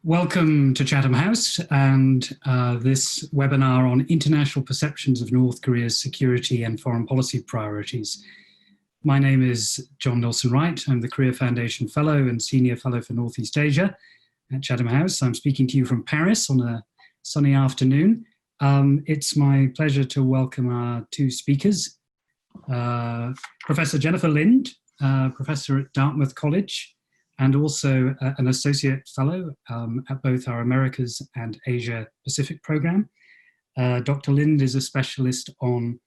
Welcome to Chatham House and this webinar on international perceptions of North Korea's security and foreign policy priorities. My name is John Nelson-Wright. I'm the Korea Foundation Fellow and Senior Fellow for Northeast Asia at Chatham House. I'm speaking to you from Paris on a sunny afternoon. It's my pleasure to welcome our two speakers, Professor Jennifer Lind, Professor at Dartmouth College, and also an associate fellow at both our Americas and Asia Pacific program. Dr. Lind is a specialist on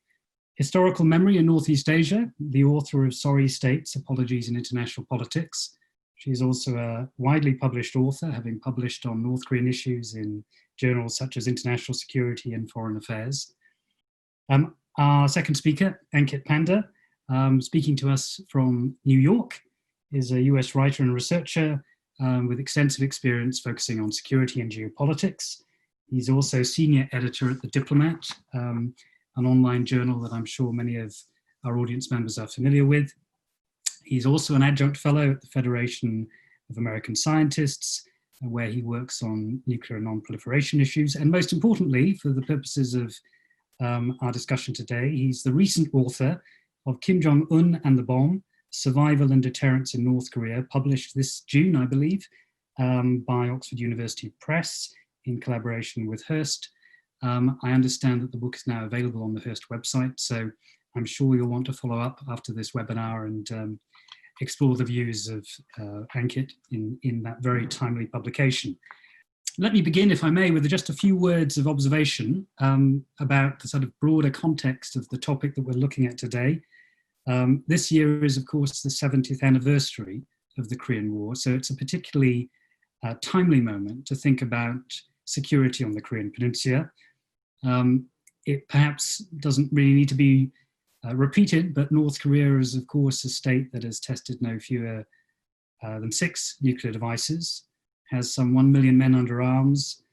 historical memory in Northeast Asia, the author of Sorry States, Apologies in International Politics. She's also a widely published author, having published on North Korean issues in journals such as International Security and Foreign Affairs. Our second speaker, Ankit Panda, speaking to us from New York, is a US writer and researcher with extensive experience focusing on security and geopolitics. He's also senior editor at The Diplomat, an online journal that I'm sure many of our audience members are familiar with. He's also an adjunct fellow at the Federation of American Scientists, where he works on nuclear and non-proliferation issues. And most importantly, for the purposes of our discussion today, he's the recent author of Kim Jong-un and the Bomb, Survival and Deterrence in North Korea, published this June, I believe, by Oxford University Press in collaboration with Hearst. I understand that the book is now available on the Hearst website, so I'm sure you'll want to follow up after this webinar and explore the views of Ankit in that very timely publication. Let me begin, if I may, with just a few words of observation about the sort of broader context of the topic that we're looking at today. This year is, of course, the 70th anniversary of the Korean War, so it's a particularly timely moment to think about security on the Korean Peninsula. It perhaps doesn't really need to be repeated, but North Korea is, of course, a state that has tested no fewer than 6 nuclear devices, has some 1 million men under arms,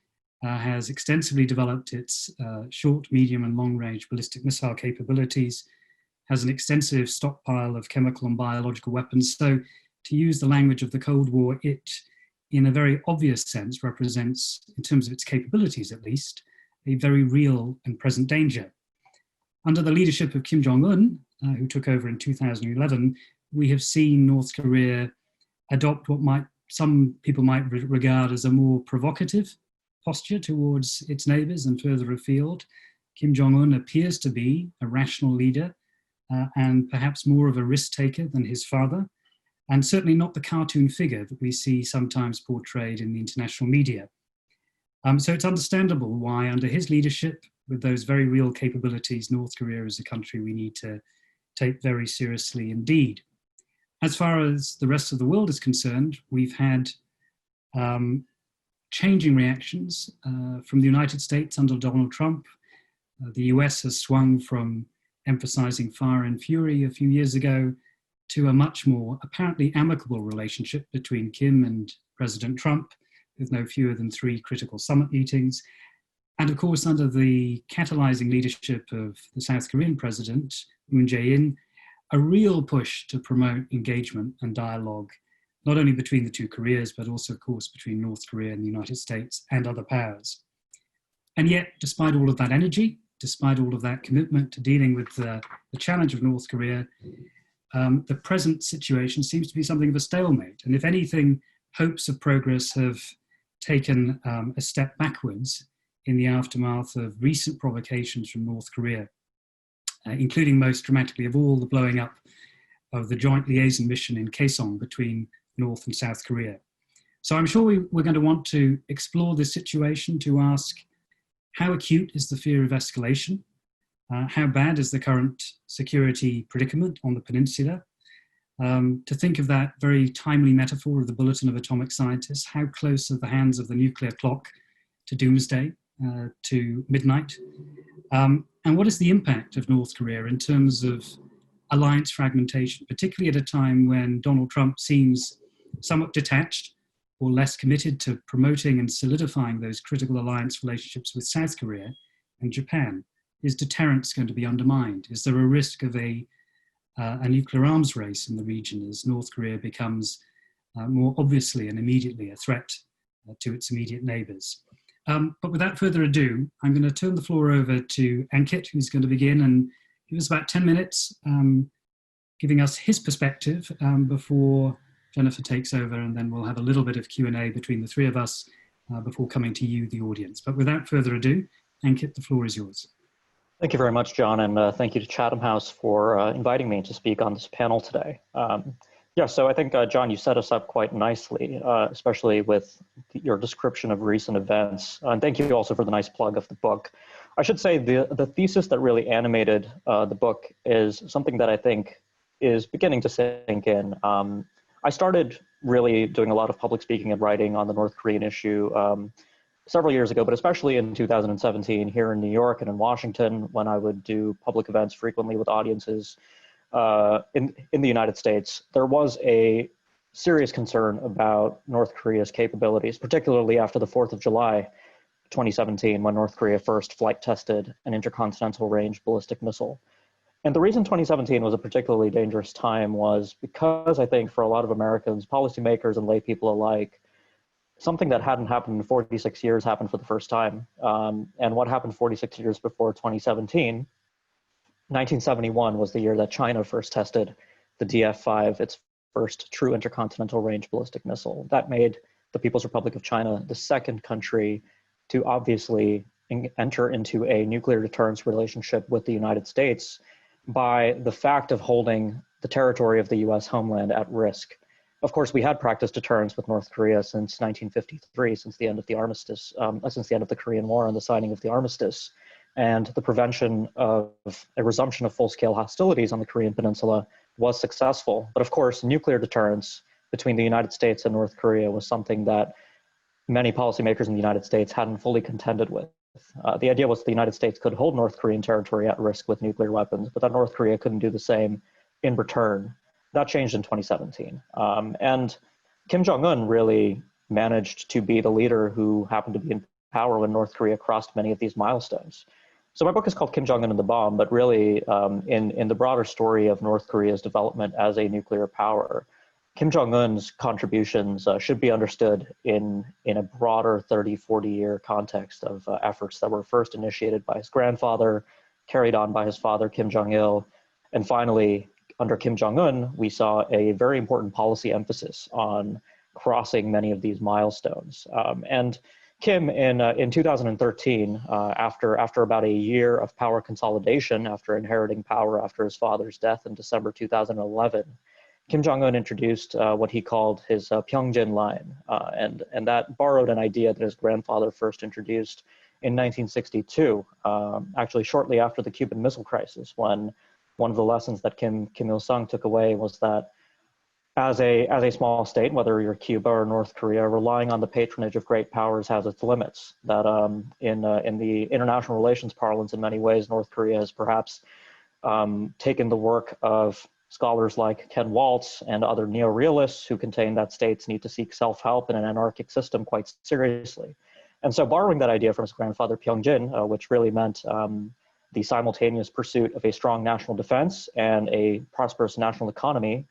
has extensively developed its short, medium, and long-range ballistic missile capabilities, has an extensive stockpile of chemical and biological weapons. So to use the language of the Cold War, it, in a very obvious sense, represents, in terms of its capabilities at least, a very real and present danger. Under the leadership of Kim Jong-un, who took over in 2011, we have seen North Korea adopt what some people might regard as a more provocative posture towards its neighbors and further afield. Kim Jong-un appears to be a rational leader, and perhaps more of a risk taker than his father, and certainly not the cartoon figure that we see sometimes portrayed in the international media. So it's understandable why, under his leadership, with those very real capabilities, North Korea is a country we need to take very seriously indeed. As far as the rest of the world is concerned, we've had changing reactions from the United States under Donald Trump. The US has swung from emphasizing fire and fury a few years ago to a much more apparently amicable relationship between Kim and President Trump, with no fewer than 3 critical summit meetings. And of course, under the catalyzing leadership of the South Korean president, Moon Jae-in, a real push to promote engagement and dialogue, not only between the 2 Koreas, but also, of course, between North Korea and the United States and other powers. And yet, despite all of that energy, despite all of that commitment to dealing with the challenge of North Korea, the present situation seems to be something of a stalemate. And if anything, hopes of progress have taken a step backwards in the aftermath of recent provocations from North Korea, including most dramatically of all the blowing up of the joint liaison mission in Kaesong between North and South Korea. So I'm sure we're going to want to explore this situation to ask, how acute is the fear of escalation? How bad is the current security predicament on the peninsula? To think of that very timely metaphor of the Bulletin of Atomic Scientists, how close are the hands of the nuclear clock to doomsday, to midnight? And what is the impact of North Korea in terms of alliance fragmentation, particularly at a time when Donald Trump seems somewhat detached or less committed to promoting and solidifying those critical alliance relationships with South Korea and Japan? Is deterrence going to be undermined? Is there a risk of a nuclear arms race in the region as North Korea becomes more obviously and immediately a threat to its immediate neighbours. But without further ado, I'm going to turn the floor over to Ankit, who's going to begin and give us about 10 minutes, giving us his perspective before Jennifer takes over, and then we'll have a little bit of Q&A between the three of us before coming to you, the audience. But without further ado, Ankit, the floor is yours. Thank you very much, John, and thank you to Chatham House for inviting me to speak on this panel today. Yeah, so I think, John, you set us up quite nicely, especially with your description of recent events. And thank you also for the nice plug of the book. I should say the thesis that really animated the book is something that I think is beginning to sink in. I started really doing a lot of public speaking and writing on the North Korean issue several years ago, but especially in 2017 here in New York and in Washington, when I would do public events frequently with audiences in the United States. There was a serious concern about North Korea's capabilities, particularly after the 4th of July 2017, when North Korea first flight tested an intercontinental range ballistic missile. And the reason 2017 was a particularly dangerous time was because I think for a lot of Americans, policymakers and lay people alike, something that hadn't happened in 46 years happened for the first time. And what happened 46 years before 2017, 1971 was the year that China first tested the DF-5, its first true intercontinental range ballistic missile. That made the People's Republic of China the second country to obviously enter into a nuclear deterrence relationship with the United States by the fact of holding the territory of the US homeland at risk. Of course, we had practiced deterrence with North Korea since 1953, since the end of the armistice, since the end of the Korean War and the signing of the armistice, and the prevention of a resumption of full-scale hostilities on the Korean Peninsula was successful. But of course, nuclear deterrence between the United States and North Korea was something that many policymakers in the United States hadn't fully contended with. The idea was the United States could hold North Korean territory at risk with nuclear weapons, but that North Korea couldn't do the same in return. That changed in 2017. And Kim Jong-un really managed to be the leader who happened to be in power when North Korea crossed many of these milestones. So my book is called Kim Jong-un and the Bomb, but really in the broader story of North Korea's development as a nuclear power, Kim Jong-un's contributions should be understood in a broader 30, 40-year context of efforts that were first initiated by his grandfather, carried on by his father, Kim Jong-il, and finally, under Kim Jong-un, we saw a very important policy emphasis on crossing many of these milestones. And Kim, in 2013, after about a year of power consolidation, after inheriting power after his father's death in December 2011, Kim Jong-un introduced what he called his Pyongyang line, and that borrowed an idea that his grandfather first introduced in 1962, actually shortly after the Cuban Missile Crisis, when one of the lessons that Kim Il-sung took away was that as a small state, whether you're Cuba or North Korea, relying on the patronage of great powers has its limits. That in the international relations parlance, in many ways, North Korea has perhaps taken the work of scholars like Ken Waltz and other neo-realists who contain that states need to seek self-help in an anarchic system quite seriously. And so borrowing that idea from his grandfather Pyongyang, which really meant the simultaneous pursuit of a strong national defense and a prosperous national economy,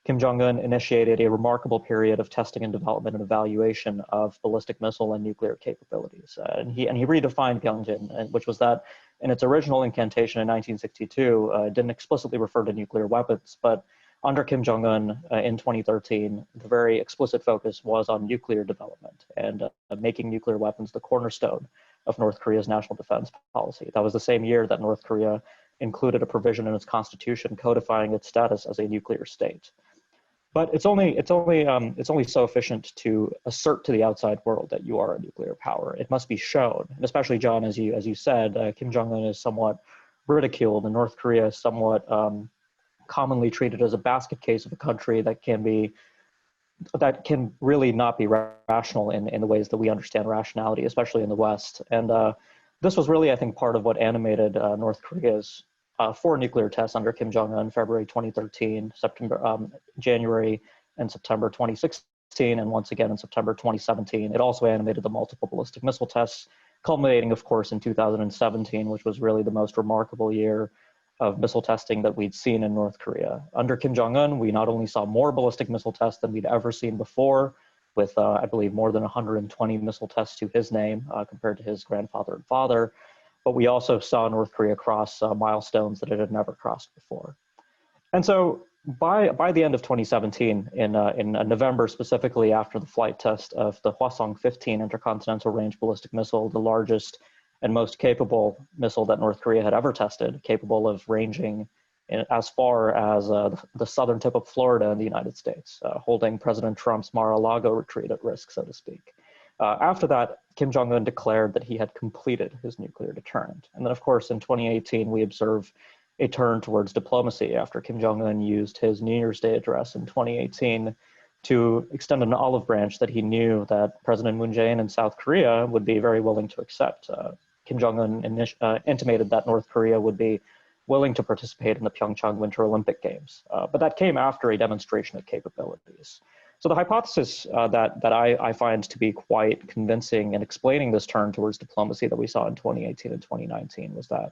Kim Jong-un initiated a remarkable period of testing and development and evaluation of ballistic missile and nuclear capabilities. And he redefined Pyongyang, which was that in its original incantation in 1962, it didn't explicitly refer to nuclear weapons, but under Kim Jong-un in 2013, the very explicit focus was on nuclear development and making nuclear weapons the cornerstone of North Korea's national defense policy. That was the same year that North Korea included a provision in its constitution codifying its status as a nuclear state. But it's only so efficient to assert to the outside world that you are a nuclear power. It must be shown, and especially, John, as you said, Kim Jong-un is somewhat ridiculed, and North Korea is somewhat commonly treated as a basket case of a country that can really not be rational in the ways that we understand rationality, especially in the West. And this was really, I think, part of what animated North Korea's 4 nuclear tests under Kim Jong-un, February 2013, January and September 2016, and once again in September 2017. It also animated the multiple ballistic missile tests, culminating, of course, in 2017, which was really the most remarkable year of missile testing that we'd seen in North Korea. Under Kim Jong-un, we not only saw more ballistic missile tests than we'd ever seen before, with, I believe, more than 120 missile tests to his name compared to his grandfather and father. But we also saw North Korea cross milestones that it had never crossed before. And so by the end of 2017, in November, specifically after the flight test of the Hwasong-15 intercontinental range ballistic missile, the largest and most capable missile that North Korea had ever tested, capable of ranging as far as the southern tip of Florida in the United States, holding President Trump's Mar-a-Lago retreat at risk, so to speak. After that, Kim Jong-un declared that he had completed his nuclear deterrent. And then, of course, in 2018, we observe a turn towards diplomacy after Kim Jong-un used his New Year's Day address in 2018 to extend an olive branch that he knew that President Moon Jae-in in South Korea would be very willing to accept. Kim Jong-un intimated that North Korea would be willing to participate in the Pyeongchang Winter Olympic Games. But that came after a demonstration of capabilities. So the hypothesis that I find to be quite convincing in explaining this turn towards diplomacy that we saw in 2018 and 2019 was that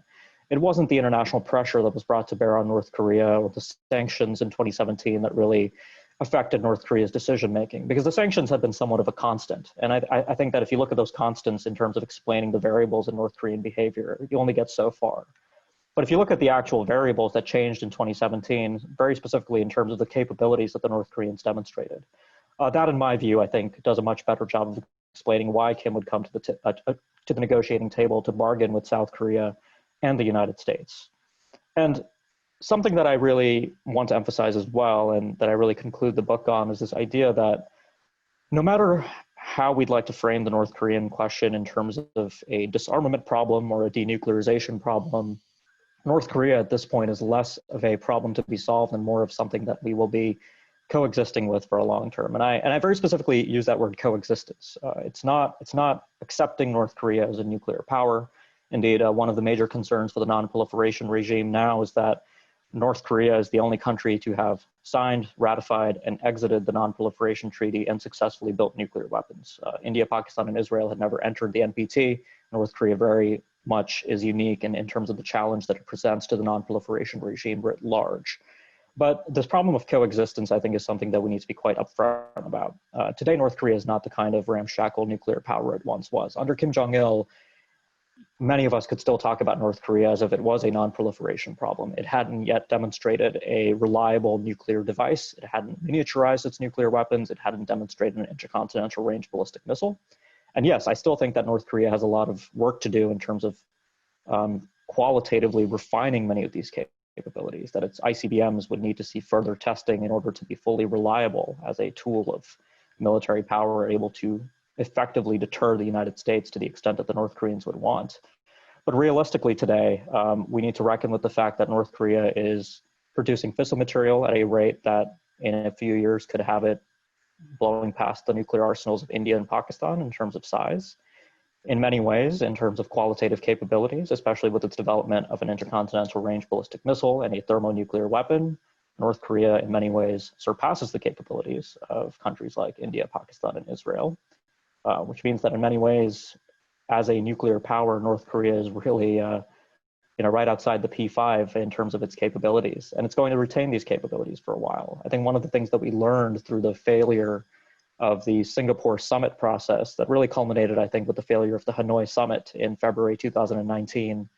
it wasn't the international pressure that was brought to bear on North Korea or the sanctions in 2017 that really affected North Korea's decision-making, because the sanctions had been somewhat of a constant. And I think that if you look at those constants in terms of explaining the variables in North Korean behavior, you only get so far. But if you look at the actual variables that changed in 2017, very specifically in terms of the capabilities that the North Koreans demonstrated, that, in my view, I think does a much better job of explaining why Kim would come to the negotiating table to bargain with South Korea and the United States. And something that I really want to emphasize as well, and that I really conclude the book on, is this idea that no matter how we'd like to frame the North Korean question in terms of a disarmament problem or a denuclearization problem, North Korea at this point is less of a problem to be solved and more of something that we will be coexisting with for a long term. And I very specifically use that word coexistence. It's not accepting North Korea as a nuclear power. Indeed, one of the major concerns for the non-proliferation regime now is that North Korea is the only country to have signed, ratified, and exited the non-proliferation treaty and successfully built nuclear weapons. India, Pakistan, and Israel had never entered the NPT. North Korea very much is unique in terms of the challenge that it presents to the non-proliferation regime writ large. But this problem of coexistence, I think, is something that we need to be quite upfront about. Today, North Korea is not the kind of ramshackle nuclear power it once was. Under Kim Jong-il, many of us could still talk about North Korea as if it was a non-proliferation problem. It hadn't yet demonstrated a reliable nuclear device. It hadn't miniaturized its nuclear weapons. It hadn't demonstrated an intercontinental range ballistic missile. And yes, I still think that North Korea has a lot of work to do in terms of qualitatively refining many of these capabilities, that its ICBMs would need to see further testing in order to be fully reliable as a tool of military power able to effectively deter the United States to the extent that the North Koreans would want. But realistically today, we need to reckon with the fact that North Korea is producing fissile material at a rate that in a few years could have it blowing past the nuclear arsenals of India and Pakistan in terms of size. In many ways, in terms of qualitative capabilities, especially with its development of an intercontinental range ballistic missile and a thermonuclear weapon, North Korea in many ways surpasses the capabilities of countries like India, Pakistan, and Israel, which means that in many ways, as a nuclear power, North Korea is really right outside the P5 in terms of its capabilities. And it's going to retain these capabilities for a while. I think one of the things that we learned through the failure of the Singapore summit process that really culminated, I think, with the failure of the Hanoi summit in February 2019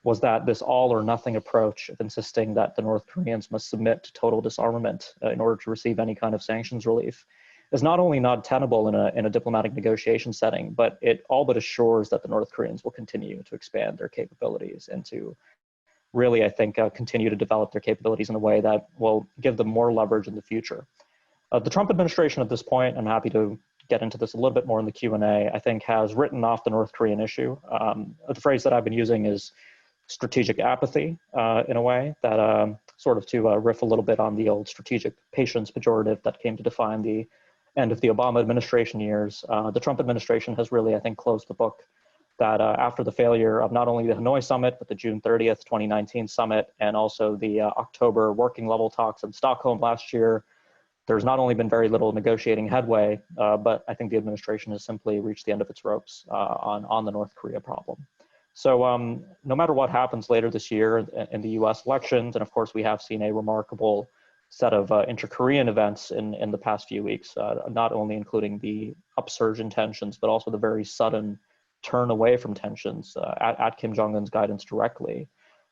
was that this all or nothing approach of insisting that the North Koreans must submit to total disarmament in order to receive any kind of sanctions relief is not only not tenable in a diplomatic negotiation setting, but it all but assures that the North Koreans will continue to expand their capabilities and to really, I think, continue to develop their capabilities in a way that will give them more leverage in the future. The Trump administration at this point, I'm happy to get into this a little bit more in the Q&A, I think has written off the North Korean issue. The phrase that I've been using is strategic apathy in a way that sort of to riff a little bit on the old strategic patience pejorative that came to define the end of the Obama administration years. The Trump administration has really, I think, closed the book that after the failure of not only the Hanoi summit, but the June 30th, 2019 summit, and also the October working level talks in Stockholm last year, there's not only been very little negotiating headway, but I think the administration has simply reached the end of its ropes on the North Korea problem. So no matter what happens later this year in the US elections, and of course we have seen a remarkable set of inter-Korean events in the past few weeks, not only including the upsurge in tensions, but also the very sudden turn away from tensions at Kim Jong-un's guidance directly.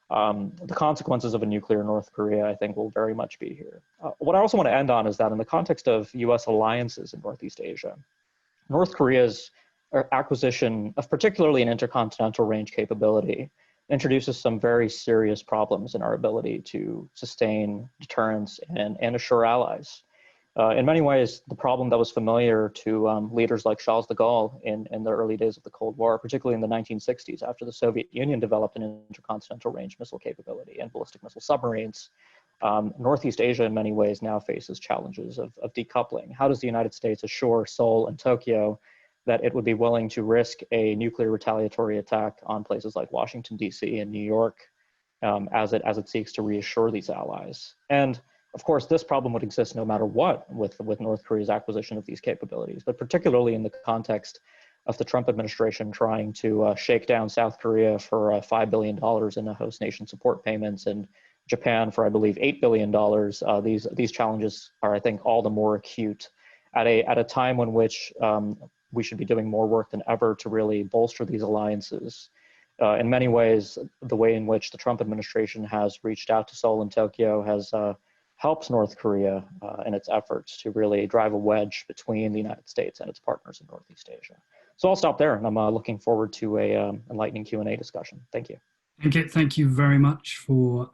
The consequences of a nuclear North Korea, I think, will very much be here. What I also want to end on is that in the context of US alliances in Northeast Asia, North Korea's acquisition of particularly an intercontinental range capability introduces some very serious problems in our ability to sustain deterrence and assure allies. In many ways, the problem that was familiar to leaders like Charles de Gaulle in the early days of the Cold War, particularly in the 1960s, after the Soviet Union developed an intercontinental range missile capability and ballistic missile submarines, Northeast Asia in many ways now faces challenges of decoupling. How does the United States assure Seoul and Tokyo that it would be willing to risk a nuclear retaliatory attack on places like Washington, D.C. and New York as it seeks to reassure these allies? And of course, this problem would exist no matter what with North Korea's acquisition of these capabilities, but particularly in the context of the Trump administration trying to shake down South Korea for $5 billion in the host nation support payments and Japan for, I believe, $8 billion. These challenges are, I think, all the more acute at a time in which we should be doing more work than ever to really bolster these alliances. In many ways, the way in which the Trump administration has reached out to Seoul and Tokyo has helps North Korea in its efforts to really drive a wedge between the United States and its partners in Northeast Asia. So I'll stop there, and I'm looking forward to a enlightening Q&A discussion. Thank you. Ankit, thank you very much for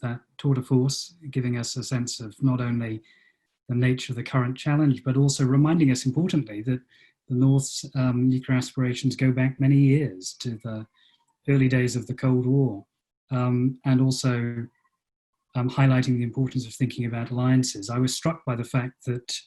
that tour de force, giving us a sense of not only the nature of the current challenge, but also reminding us, importantly, that the North's nuclear aspirations go back many years to the early days of the Cold War, and also highlighting the importance of thinking about alliances. I was struck by the fact that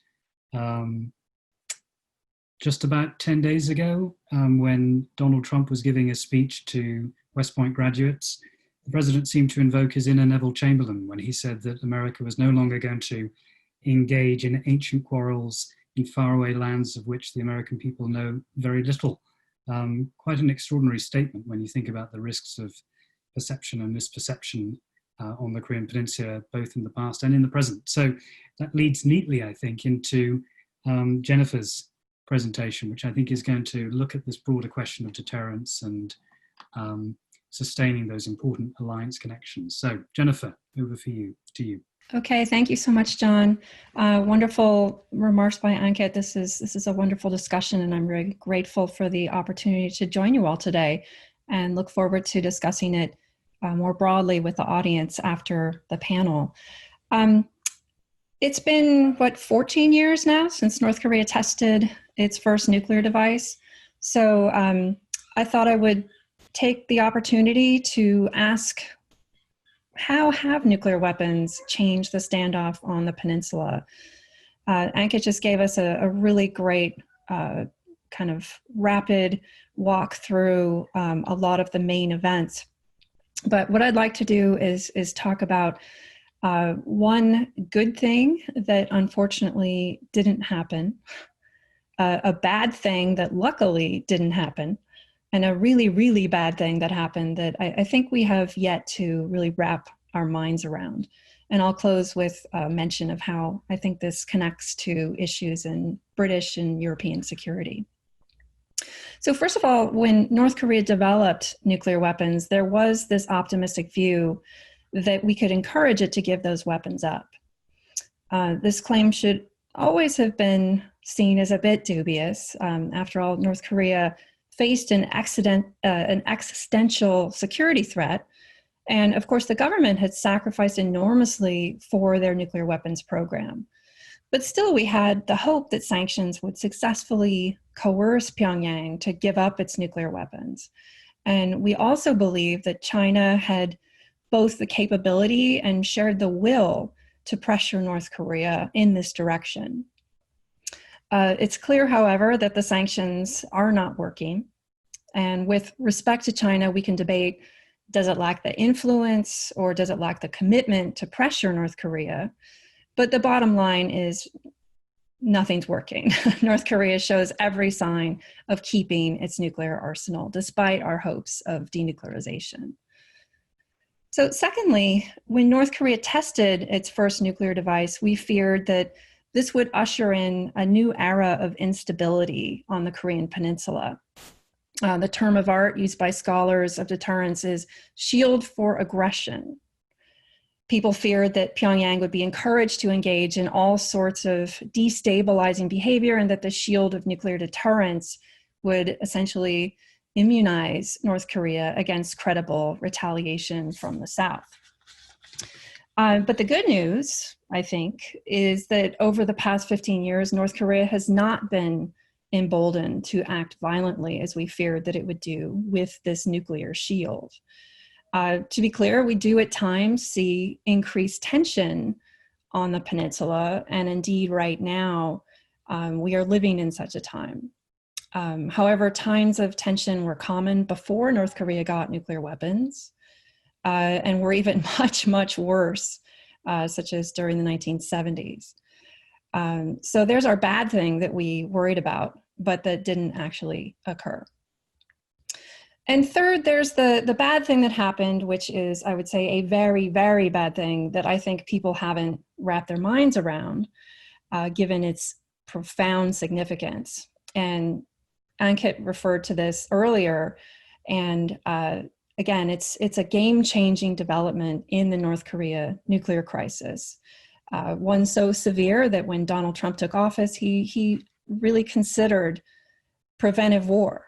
just about 10 days ago, when Donald Trump was giving a speech to West Point graduates, the president seemed to invoke his inner Neville Chamberlain when he said that America was no longer going to engage in ancient quarrels in faraway lands of which the American people know very little. Quite an extraordinary statement when you think about the risks of perception and misperception on the Korean Peninsula, both in the past and in the present. So that leads neatly, I think, into Jennifer's presentation, which I think is going to look at this broader question of deterrence and sustaining those important alliance connections. So Jennifer, over to you. Okay, thank you so much, John. Wonderful remarks by Ankit. This is a wonderful discussion, and I'm very grateful for the opportunity to join you all today and look forward to discussing it more broadly with the audience after the panel. It's been, 14 years now since North Korea tested its first nuclear device. So I thought I would take the opportunity to ask, how have nuclear weapons changed the standoff on the peninsula? Ankit just gave us a really great kind of rapid walk through a lot of the main events. But what I'd like to do is talk about one good thing that unfortunately didn't happen, a bad thing that luckily didn't happen, and a really, really bad thing that happened that I think we have yet to really wrap our minds around. And I'll close with a mention of how I think this connects to issues in British and European security. So first of all, when North Korea developed nuclear weapons, there was this optimistic view that we could encourage it to give those weapons up. This claim should always have been seen as a bit dubious. After all, North Korea faced an existential security threat. And of course, the government had sacrificed enormously for their nuclear weapons program. But still, we had the hope that sanctions would successfully coerce Pyongyang to give up its nuclear weapons. And we also believed that China had both the capability and shared the will to pressure North Korea in this direction. It's clear, however, that the sanctions are not working. And with respect to China, we can debate, does it lack the influence or does it lack the commitment to pressure North Korea? But the bottom line is nothing's working. North Korea shows every sign of keeping its nuclear arsenal, despite our hopes of denuclearization. So secondly, when North Korea tested its first nuclear device, we feared that this would usher in a new era of instability on the Korean Peninsula. The term of art used by scholars of deterrence is shield for aggression. People feared that Pyongyang would be encouraged to engage in all sorts of destabilizing behavior, and that the shield of nuclear deterrence would essentially immunize North Korea against credible retaliation from the South. But the good news, I think, is that over the past 15 years, North Korea has not been emboldened to act violently as we feared that it would do with this nuclear shield. To be clear, we do at times see increased tension on the peninsula, and indeed right now, we are living in such a time. However, times of tension were common before North Korea got nuclear weapons, and were even much, much worse, such as during the 1970s. So there's our bad thing that we worried about, but that didn't actually occur. And third, there's the bad thing that happened, which is, I would say, a very, very bad thing that I think people haven't wrapped their minds around, given its profound significance. And Ankit referred to this earlier, and again, it's a game-changing development in the North Korea nuclear crisis. One so severe that when Donald Trump took office, he really considered preventive war.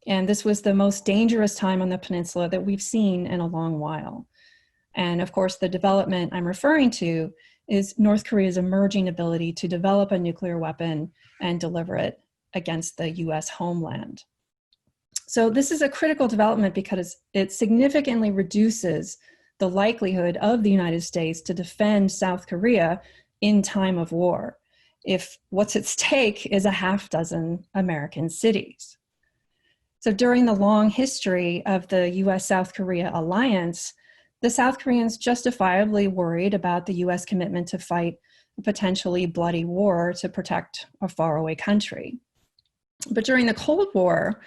And this was the most dangerous time on the peninsula that we've seen in a long while. And of course, the development I'm referring to is North Korea's emerging ability to develop a nuclear weapon and deliver it against the US homeland. So this is a critical development because it significantly reduces the likelihood of the United States to defend South Korea in time of war, if what's at stake is a half dozen American cities. So during the long history of the US-South Korea alliance, the South Koreans justifiably worried about the US commitment to fight a potentially bloody war to protect a faraway country. But during the Cold War,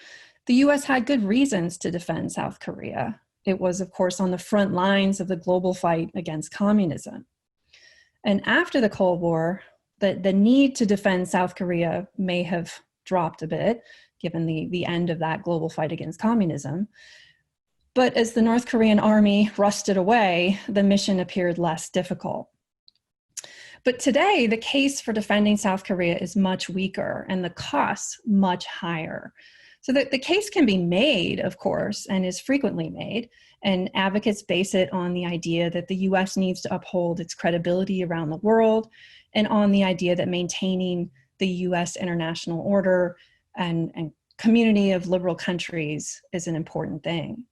the US had good reasons to defend South Korea. It was, of course, on the front lines of the global fight against communism. And after the Cold War, the need to defend South Korea may have dropped a bit, given the end of that global fight against communism. But as the North Korean army rusted away, the mission appeared less difficult. But today, the case for defending South Korea is much weaker and the costs much higher. So the case can be made, of course, and is frequently made, and advocates base it on the idea that the US needs to uphold its credibility around the world, and on the idea that maintaining the US international order and community of liberal countries is an important thing.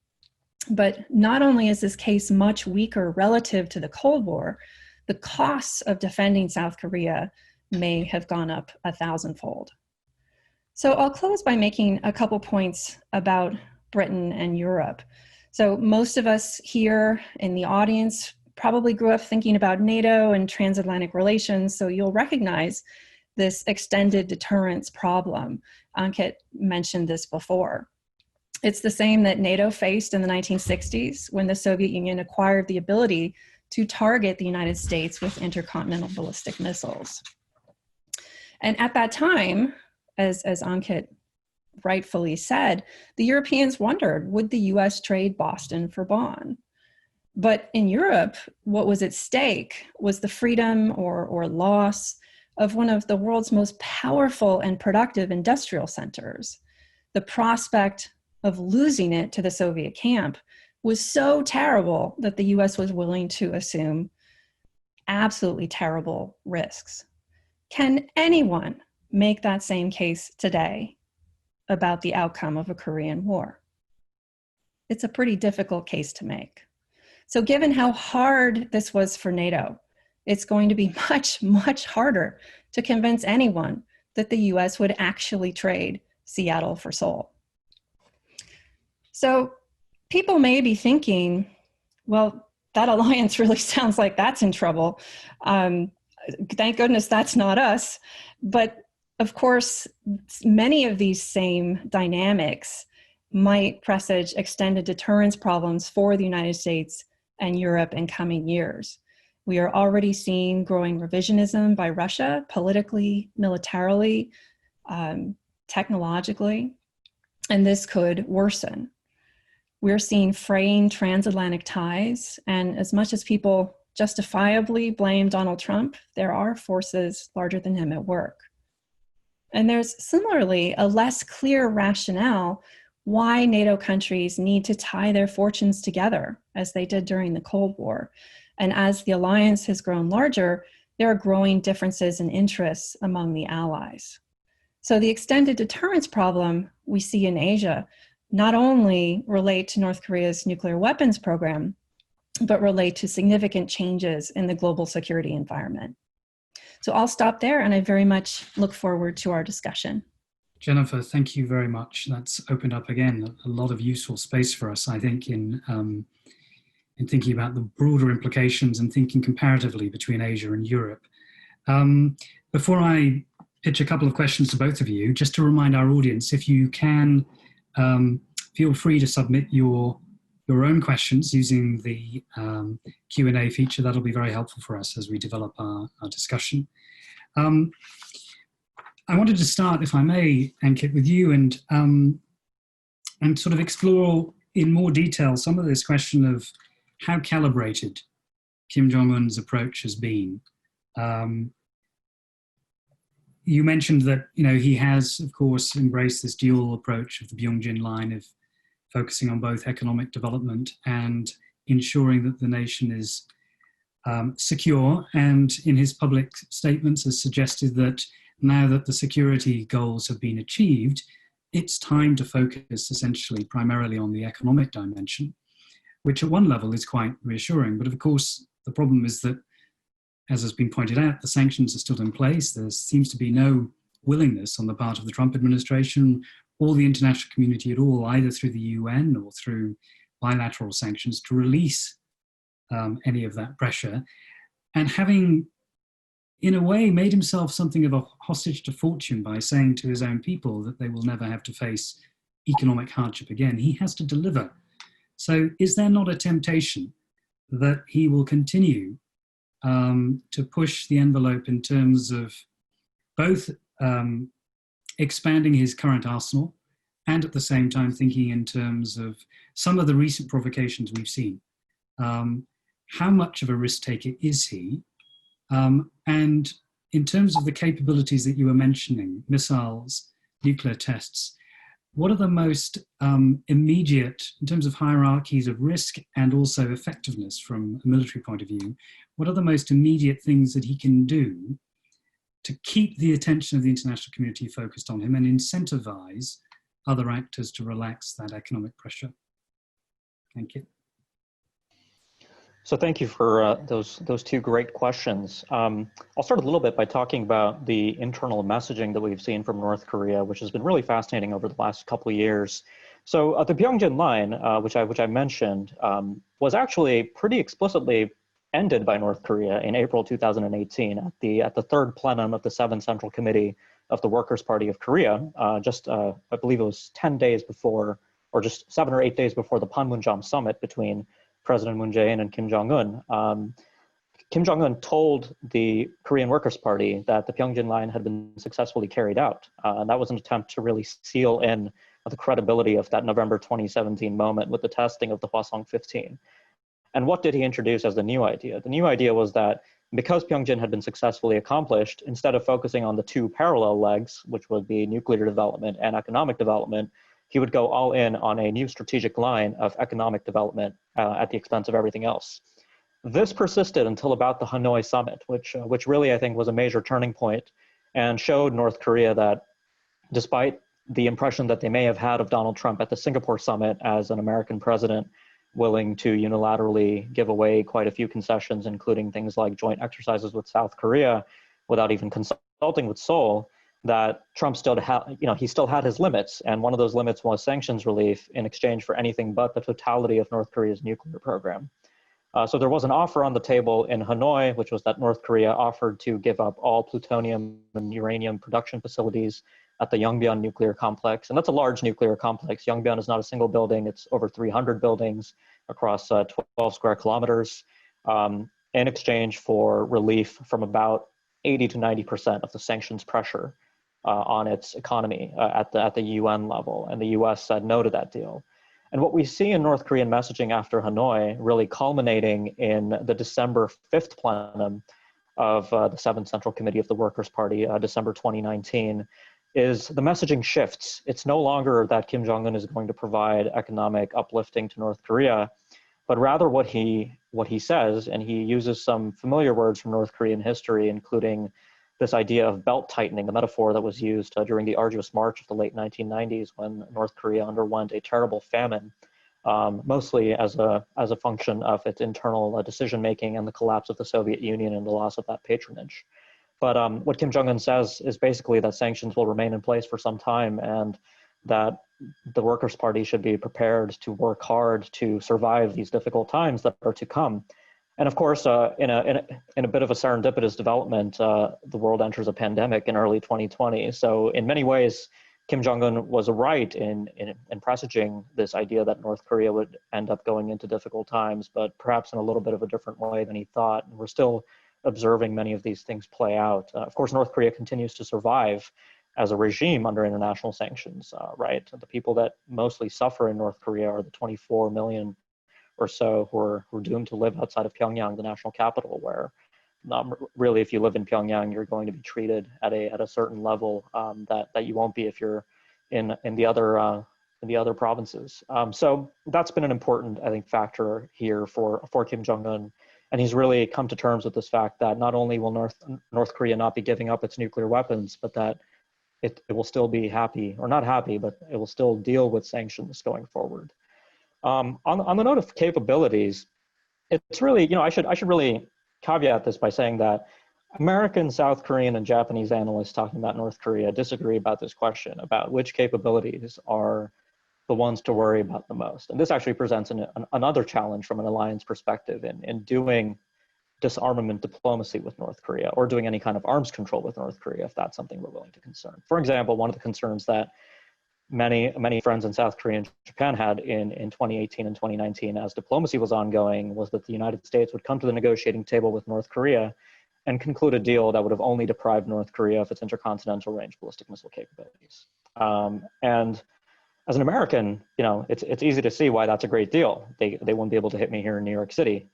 But not only is this case much weaker relative to the Cold War, the costs of defending South Korea may have gone up 1,000-fold. So I'll close by making a couple points about Britain and Europe. So most of us here in the audience probably grew up thinking about NATO and transatlantic relations, so you'll recognize this extended deterrence problem. Ankit mentioned this before. It's the same that NATO faced in the 1960s when the Soviet Union acquired the ability to target the United States with intercontinental ballistic missiles. And at that time, as Ankit rightfully said, the Europeans wondered, would the US trade Boston for Bonn? But in Europe, what was at stake was the freedom or loss of one of the world's most powerful and productive industrial centers. The prospect of losing it to the Soviet camp was so terrible that the US was willing to assume absolutely terrible risks. Can anyone make that same case today about the outcome of a Korean war? It's a pretty difficult case to make. So given how hard this was for NATO, it's going to be much, much harder to convince anyone that the US would actually trade Seattle for Seoul. So people may be thinking, well, that alliance really sounds like that's in trouble. Thank goodness that's not us. But of course, many of these same dynamics might presage extended deterrence problems for the United States and Europe in coming years. We are already seeing growing revisionism by Russia, politically, militarily, technologically, and this could worsen. We're seeing fraying transatlantic ties, and as much as people justifiably blame Donald Trump, there are forces larger than him at work. And there's similarly a less clear rationale why NATO countries need to tie their fortunes together, as they did during the Cold War. And as the alliance has grown larger, there are growing differences in interests among the allies. So the extended deterrence problem we see in Asia not only relate to North Korea's nuclear weapons program, but relate to significant changes in the global security environment. So I'll stop there, and I very much look forward to our discussion. Jennifer, thank you very much. That's opened up again a lot of useful space for us, I think, in thinking about the broader implications and thinking comparatively between Asia and Europe. Before I pitch a couple of questions to both of you, just to remind our audience, if you can, feel free to submit your own questions using the Q&A feature. That'll be very helpful for us as we develop our discussion. I wanted to start, if I may, Ankit, with you and sort of explore in more detail some of this question of how calibrated Kim Jong-un's approach has been. You mentioned that he has, of course, embraced this dual approach of the Pyongyang line of focusing on both economic development and ensuring that the nation is secure. And in his public statements has suggested that now that the security goals have been achieved, it's time to focus essentially primarily on the economic dimension, which at one level is quite reassuring. But of course, the problem is that, as has been pointed out, the sanctions are still in place. There seems to be no willingness on the part of the Trump administration or the international community at all, either through the UN or through bilateral sanctions, to release any of that pressure. And having, in a way, made himself something of a hostage to fortune by saying to his own people that they will never have to face economic hardship again, he has to deliver. So is there not a temptation that he will continue to push the envelope in terms of both expanding his current arsenal and at the same time thinking in terms of some of the recent provocations we've seen? How much of a risk taker is he? And in terms of the capabilities that you were mentioning, missiles, nuclear tests, what are the most immediate, in terms of hierarchies of risk and also effectiveness from a military point of view, what are the most immediate things that he can do to keep the attention of the international community focused on him and incentivize other actors to relax that economic pressure? Thank you. So thank you for those two great questions. I'll start a little bit by talking about the internal messaging that we've seen from North Korea, which has been really fascinating over the last couple of years. So the Pyongyang line, which I mentioned, was actually pretty explicitly ended by North Korea in April 2018 at the third plenum of the 7th Central Committee of the Workers' Party of Korea, I believe it was 10 days before, or just 7 or 8 days before the Panmunjom summit between President Moon Jae-in and Kim Jong-un. Kim Jong-un told the Korean Workers' Party that the Pyongyang line had been successfully carried out. And that was an attempt to really seal in the credibility of that November 2017 moment with the testing of the Hwasong-15. And what did he introduce as the new idea? The new idea was that because Pyongyang had been successfully accomplished, instead of focusing on the two parallel legs, which would be nuclear development and economic development, he would go all in on a new strategic line of economic development at the expense of everything else. This persisted until about the Hanoi summit, which really I think was a major turning point and showed North Korea that despite the impression that they may have had of Donald Trump at the Singapore summit as an American president willing to unilaterally give away quite a few concessions, including things like joint exercises with South Korea without even consulting with Seoul, that Trump still had, he still had his limits. And one of those limits was sanctions relief in exchange for anything but the totality of North Korea's nuclear program. So there was an offer on the table in Hanoi, which was that North Korea offered to give up all plutonium and uranium production facilities at the Yongbyon nuclear complex. And that's a large nuclear complex. Yongbyon is not a single building, it's over 300 buildings. across 12 square kilometers in exchange for relief from about 80 to 90% of the sanctions pressure on its economy at the UN level. And the US said no to that deal. And what we see in North Korean messaging after Hanoi, really culminating in the December 5th plenum of the 7th Central Committee of the Workers' Party, December 2019, is the messaging shifts. It's no longer that Kim Jong-un is going to provide economic uplifting to North Korea, but rather what he says, and he uses some familiar words from North Korean history, including this idea of belt tightening, the metaphor that was used during the arduous march of the late 1990s when North Korea underwent a terrible famine, mostly as a function of its internal decision-making and the collapse of the Soviet Union and the loss of that patronage. But what Kim Jong-un says is basically that sanctions will remain in place for some time and that the Workers' Party should be prepared to work hard to survive these difficult times that are to come. And of course, in a bit of a serendipitous development, the world enters a pandemic in early 2020. So in many ways, Kim Jong-un was right in presaging this idea that North Korea would end up going into difficult times, but perhaps in a little bit of a different way than he thought. And we're still observing many of these things play out. Of course, North Korea continues to survive as a regime under international sanctions, right? The people that mostly suffer in North Korea are the 24 million or so who are doomed to live outside of Pyongyang, the national capital, where really, if you live in Pyongyang, you're going to be treated at a certain level that you won't be if you're in the other provinces. So that's been an important, I think, factor here for Kim Jong-un, and he's really come to terms with this fact that not only will North Korea not be giving up its nuclear weapons, but that it will still be happy, or not happy, but it will still deal with sanctions going forward. On the note of capabilities, it's really, I should really caveat this by saying that American, South Korean, and Japanese analysts talking about North Korea disagree about this question, about which capabilities are the ones to worry about the most. And this actually presents another challenge from an alliance perspective in doing disarmament diplomacy with North Korea, or doing any kind of arms control with North Korea, if that's something we're willing to concern. For example, one of the concerns that many friends in South Korea and Japan had in 2018 and 2019 as diplomacy was ongoing was that the United States would come to the negotiating table with North Korea and conclude a deal that would have only deprived North Korea of its intercontinental range ballistic missile capabilities. And as an American, it's easy to see why that's a great deal. They won't be able to hit me here in New York City.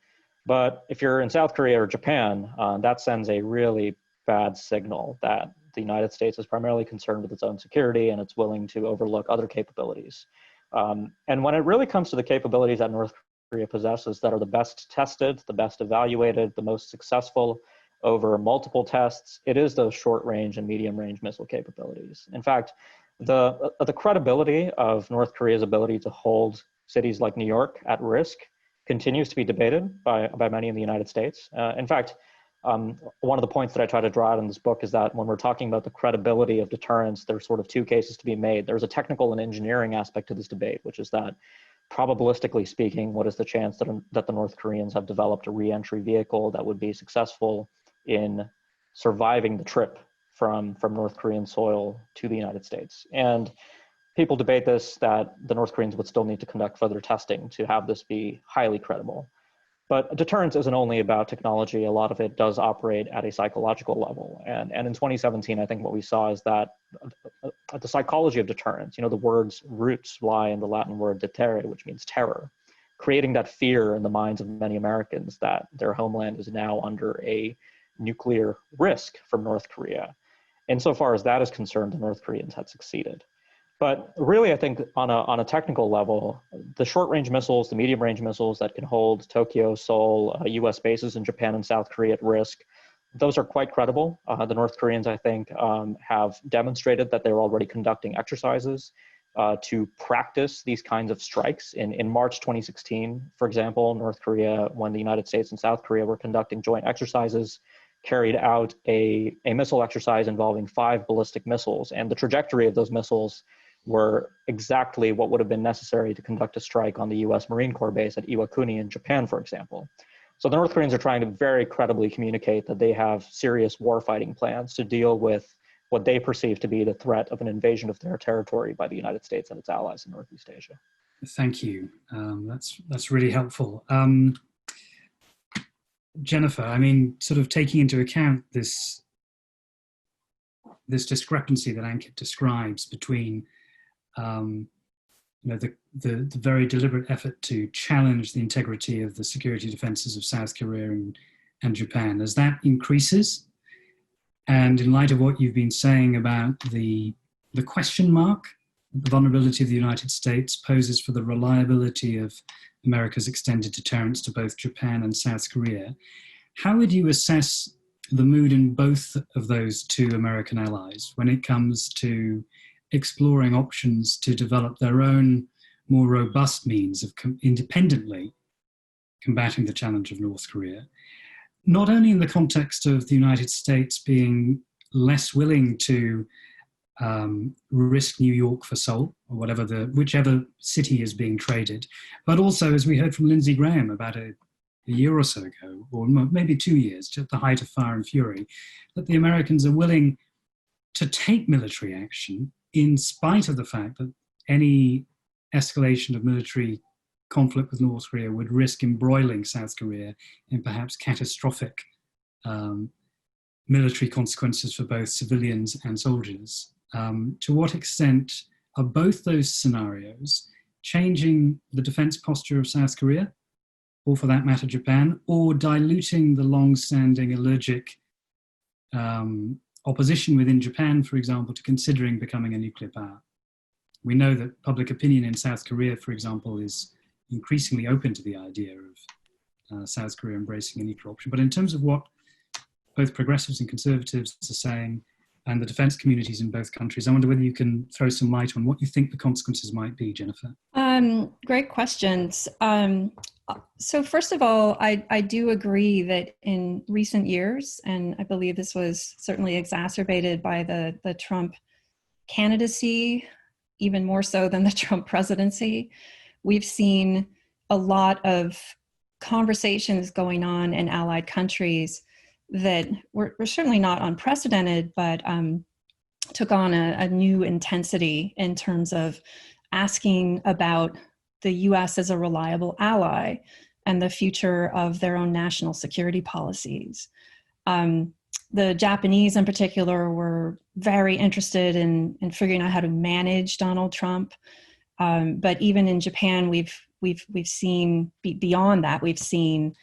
But if you're in South Korea or Japan, that sends a really bad signal that the United States is primarily concerned with its own security and it's willing to overlook other capabilities. And when it really comes to the capabilities that North Korea possesses that are the best tested, the best evaluated, the most successful over multiple tests, it is those short-range and medium-range missile capabilities. In fact, the credibility of North Korea's ability to hold cities like New York at risk continues to be debated by many in the United States. In fact, one of the points that I try to draw out in this book is that when we're talking about the credibility of deterrence, there's sort of two cases to be made. There's a technical and engineering aspect to this debate, which is that probabilistically speaking, what is the chance that the North Koreans have developed a re-entry vehicle that would be successful in surviving the trip from North Korean soil to the United States? And people debate this, that the North Koreans would still need to conduct further testing to have this be highly credible. But deterrence isn't only about technology. A lot of it does operate at a psychological level. And in 2017, I think what we saw is that the psychology of deterrence, the word's roots lie in the Latin word deterre, which means terror, creating that fear in the minds of many Americans that their homeland is now under a nuclear risk from North Korea. Insofar as that is concerned, the North Koreans had succeeded. But really, I think on a technical level, the short-range missiles, the medium-range missiles that can hold Tokyo, Seoul, US bases in Japan and South Korea at risk, those are quite credible. The North Koreans, I think, have demonstrated that they're already conducting exercises to practice these kinds of strikes. In March 2016, for example, North Korea, when the United States and South Korea were conducting joint exercises, carried out a missile exercise involving 5 ballistic missiles. And the trajectory of those missiles were exactly what would have been necessary to conduct a strike on the US Marine Corps base at Iwakuni in Japan, for example. So the North Koreans are trying to very credibly communicate that they have serious warfighting plans to deal with what they perceive to be the threat of an invasion of their territory by the United States and its allies in Northeast Asia. Thank you. That's really helpful. Jennifer, I mean, sort of taking into account this discrepancy that Ankit describes between the very deliberate effort to challenge the integrity of the security defenses of South Korea and Japan, as that increases, and in light of what you've been saying about the question mark the vulnerability of the United States poses for the reliability of America's extended deterrence to both Japan and South Korea, how would you assess the mood in both of those two American allies when it comes to exploring options to develop their own more robust means of independently combating the challenge of North Korea, not only in the context of the United States being less willing to risk New York for Seoul, or whichever city is being traded, but also, as we heard from Lindsey Graham about a year or so ago, or maybe 2 years, at the height of Fire and Fury, that the Americans are willing to take military action in spite of the fact that any escalation of military conflict with North Korea would risk embroiling South Korea in perhaps catastrophic military consequences for both civilians and soldiers. To what extent are both those scenarios changing the defense posture of South Korea, or for that matter, Japan, or diluting the long-standing allergic opposition within Japan, for example, to considering becoming a nuclear power? We know that public opinion in South Korea, for example, is increasingly open to the idea of South Korea embracing a nuclear option. But in terms of what both progressives and conservatives are saying, and the defense communities in both countries, I wonder whether you can throw some light on what you think the consequences might be, Jennifer. Great questions. So first of all, I do agree that in recent years, and I believe this was certainly exacerbated by the Trump candidacy, even more so than the Trump presidency, we've seen a lot of conversations going on in allied countries that were certainly not unprecedented, but took on a new intensity in terms of asking about the US as a reliable ally and the future of their own national security policies. The Japanese in particular were very interested in figuring out how to manage Donald Trump. But even in Japan, we've seen beyond that, we've seen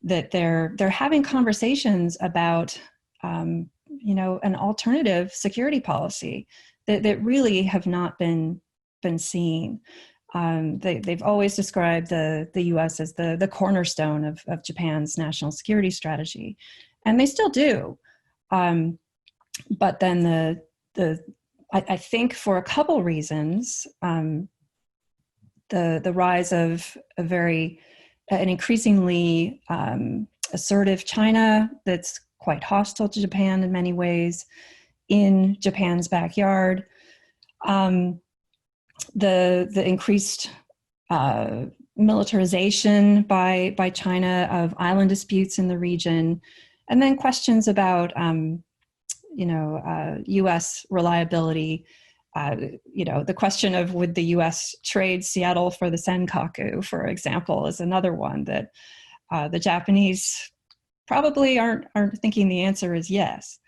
that they're having conversations about an alternative security policy that really have not been seen. They've always described the U.S. as the cornerstone of Japan's national security strategy, and they still do. But then I think for a couple reasons, the rise of an increasingly assertive China that's quite hostile to Japan in many ways in Japan's backyard, the increased militarization by China of island disputes in the region, and then questions about U.S. reliability. The question of would the U.S. trade Seattle for the Senkaku, for example, is another one that the Japanese probably aren't thinking the answer is yes.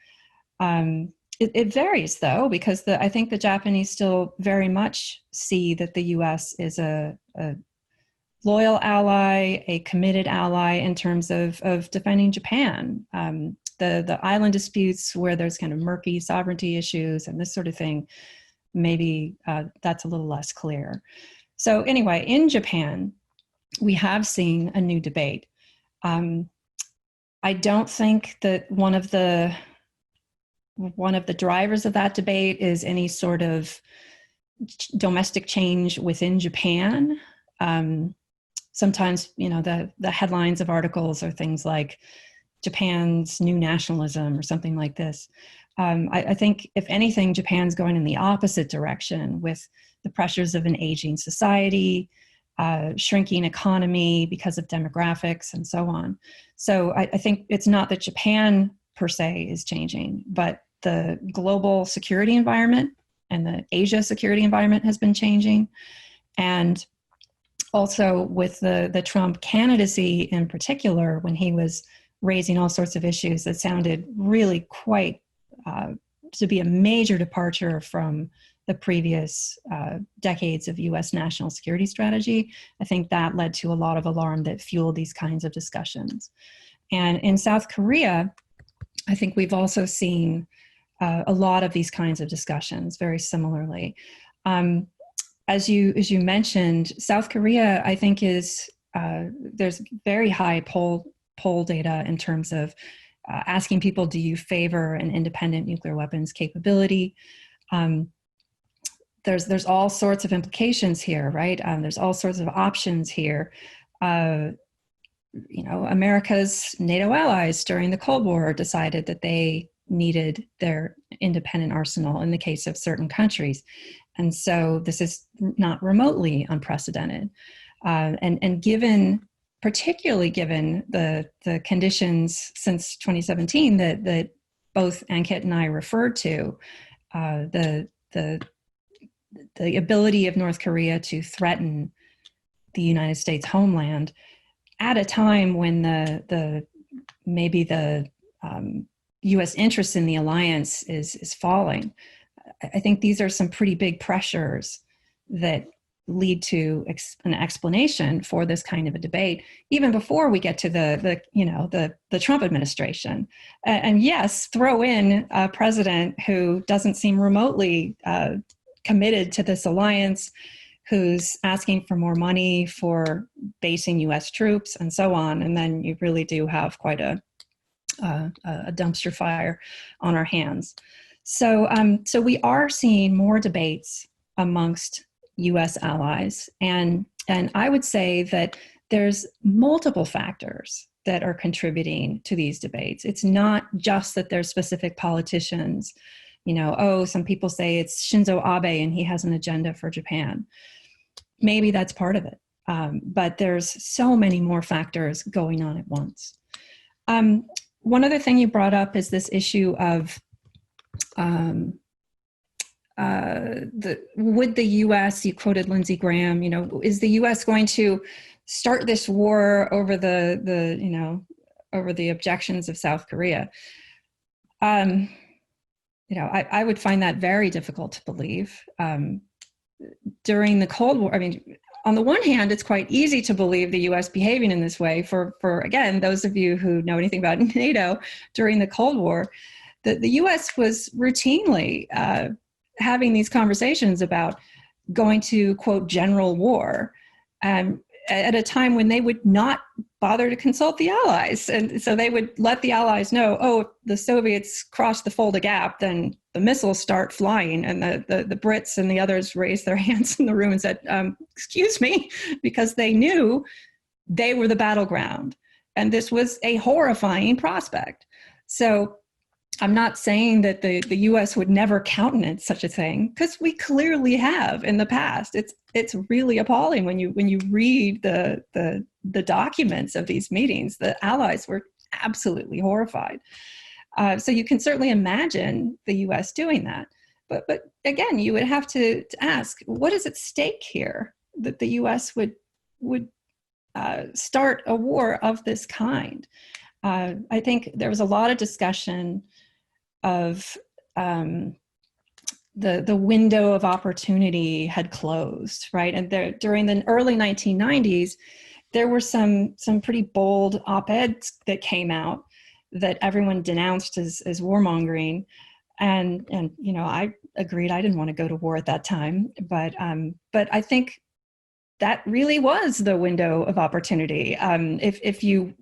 It varies, though, because I think the Japanese still very much see that the U.S. is a loyal ally, a committed ally in terms of defending Japan. The island disputes where there's kind of murky sovereignty issues and this sort of thing, maybe that's a little less clear. So anyway, in Japan, we have seen a new debate. I don't think that one of the drivers of that debate is any sort of domestic change within Japan. Sometimes, the headlines of articles are things like Japan's new nationalism or something like this. I think, if anything, Japan's going in the opposite direction with the pressures of an aging society, shrinking economy because of demographics and so on. So I think it's not that Japan per se is changing, but the global security environment and the Asia security environment has been changing. And also with the Trump candidacy in particular, when he was raising all sorts of issues that sounded really quite to be a major departure from the previous decades of US national security strategy. I think that led to a lot of alarm that fueled these kinds of discussions. And in South Korea, I think we've also seen a lot of these kinds of discussions very similarly. As you mentioned, South Korea, I think is, there's very high poll data in terms of asking people, do you favor an independent nuclear weapons capability? There's all sorts of implications here, right? There's all sorts of options here. America's NATO allies during the Cold War decided that they needed their independent arsenal in the case of certain countries. And so this is not remotely unprecedented. And particularly given the conditions since 2017 that both Ankit and I referred to, the ability of North Korea to threaten the United States homeland at a time when maybe the U.S. interest in the alliance is falling. I think these are some pretty big pressures that lead to an explanation for this kind of a debate, even before we get to the Trump administration. And yes, throw in a president who doesn't seem remotely committed to this alliance, who's asking for more money for basing U.S. troops and so on, and then you really do have quite a dumpster fire on our hands. So we are seeing more debates amongst U.S. allies, and I would say that there's multiple factors that are contributing to these debates. It's not just that there's specific politicians. Some people say it's Shinzo Abe and he has an agenda for Japan. Maybe that's part of it, but there's so many more factors going on at once. One other thing you brought up is this issue of would the U.S., you quoted Lindsey Graham, is the U.S. going to start this war over over the objections of South Korea? I would find that very difficult to believe. During the Cold War, on the one hand, it's quite easy to believe the U.S. behaving in this way for again, those of you who know anything about NATO during the Cold War, the U.S. was routinely having these conversations about going to, quote, general war at a time when they would not bother to consult the Allies. And so they would let the Allies know, if the Soviets cross the Fulda Gap, then the missiles start flying. And the Brits and the others raised their hands in the room and said, excuse me, because they knew they were the battleground. And this was a horrifying prospect. So I'm not saying that the U.S. would never countenance such a thing, because we clearly have in the past. It's really appalling when you read the documents of these meetings. The Allies were absolutely horrified. So you can certainly imagine the U.S. doing that. But again, you would have to ask, what is at stake here that the U.S. would start a war of this kind? I think there was a lot of discussion of the window of opportunity had closed, right? And during the early 1990s, there were some pretty bold op-eds that came out that everyone denounced as warmongering. And I agreed I didn't want to go to war at that time, but I think that really was the window of opportunity. If you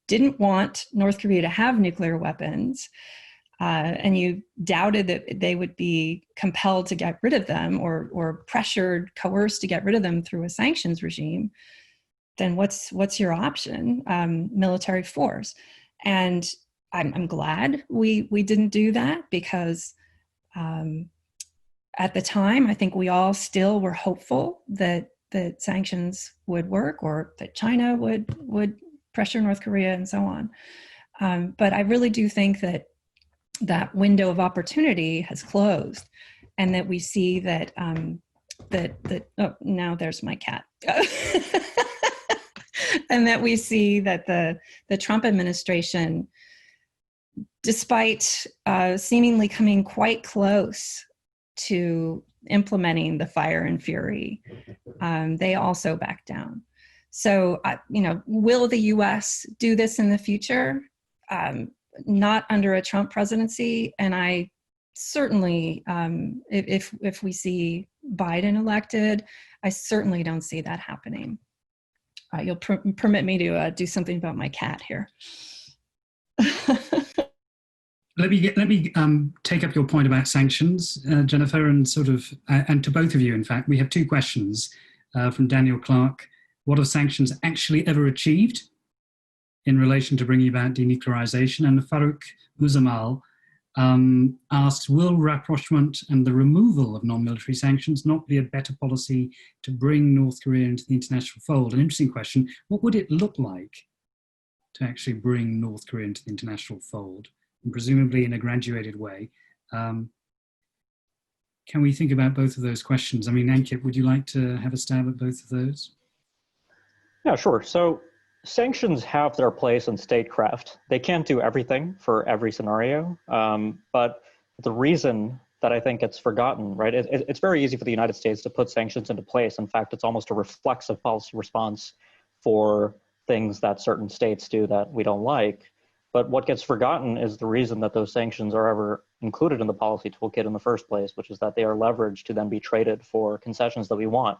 didn't want North Korea to have nuclear weapons, and you doubted that they would be compelled to get rid of them or pressured, coerced to get rid of them through a sanctions regime, then what's your option? Military force. And I'm glad we didn't do that, because at the time, I think we all still were hopeful that sanctions would work, or that China would pressure North Korea and so on. But I really do think that window of opportunity has closed, and that we see that oh, now there's my cat. And that we see that the Trump administration, despite seemingly coming quite close to implementing the fire and fury, they also back down. So, will the U.S. do this in the future? Not under a Trump presidency, and I certainly, if we see Biden elected, I certainly don't see that happening. You'll permit me to do something about my cat here. Let me take up your point about sanctions, Jennifer, and and to both of you, in fact. We have two questions from Daniel Clark. What have sanctions actually ever achieved in relation to bringing about denuclearization? And Farouk Muzamal asks, will rapprochement and the removal of non-military sanctions not be a better policy to bring North Korea into the international fold? An interesting question. What would it look like to actually bring North Korea into the international fold? And presumably in a graduated way. Can we think about both of those questions? I mean, Ankit, would you like to have a stab at both of those? Yeah, sure. So sanctions have their place in statecraft. They can't do everything for every scenario, but the reason that I think it's forgotten, right? It's very easy for the United States to put sanctions into place. In fact, it's almost a reflexive policy response for things that certain states do that we don't like. But what gets forgotten is the reason that those sanctions are ever included in the policy toolkit in the first place, which is that they are leveraged to then be traded for concessions that we want.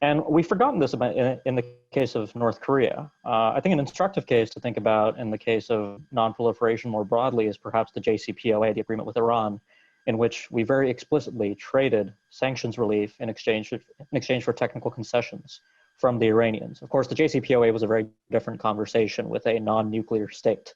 And we've forgotten this in the case of North Korea. I think an instructive case to think about in the case of non-proliferation more broadly is perhaps the JCPOA, the agreement with Iran, in which we very explicitly traded sanctions relief in exchange for technical concessions from the Iranians. Of course, the JCPOA was a very different conversation with a non-nuclear state.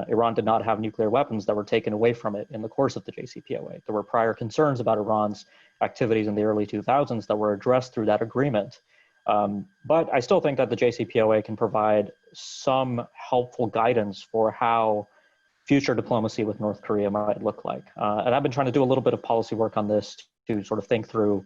Iran did not have nuclear weapons that were taken away from it in the course of the JCPOA. There were prior concerns about Iran's activities in the early 2000s that were addressed through that agreement. But I still think that the JCPOA can provide some helpful guidance for how future diplomacy with North Korea might look like. And I've been trying to do a little bit of policy work on this to sort of think through,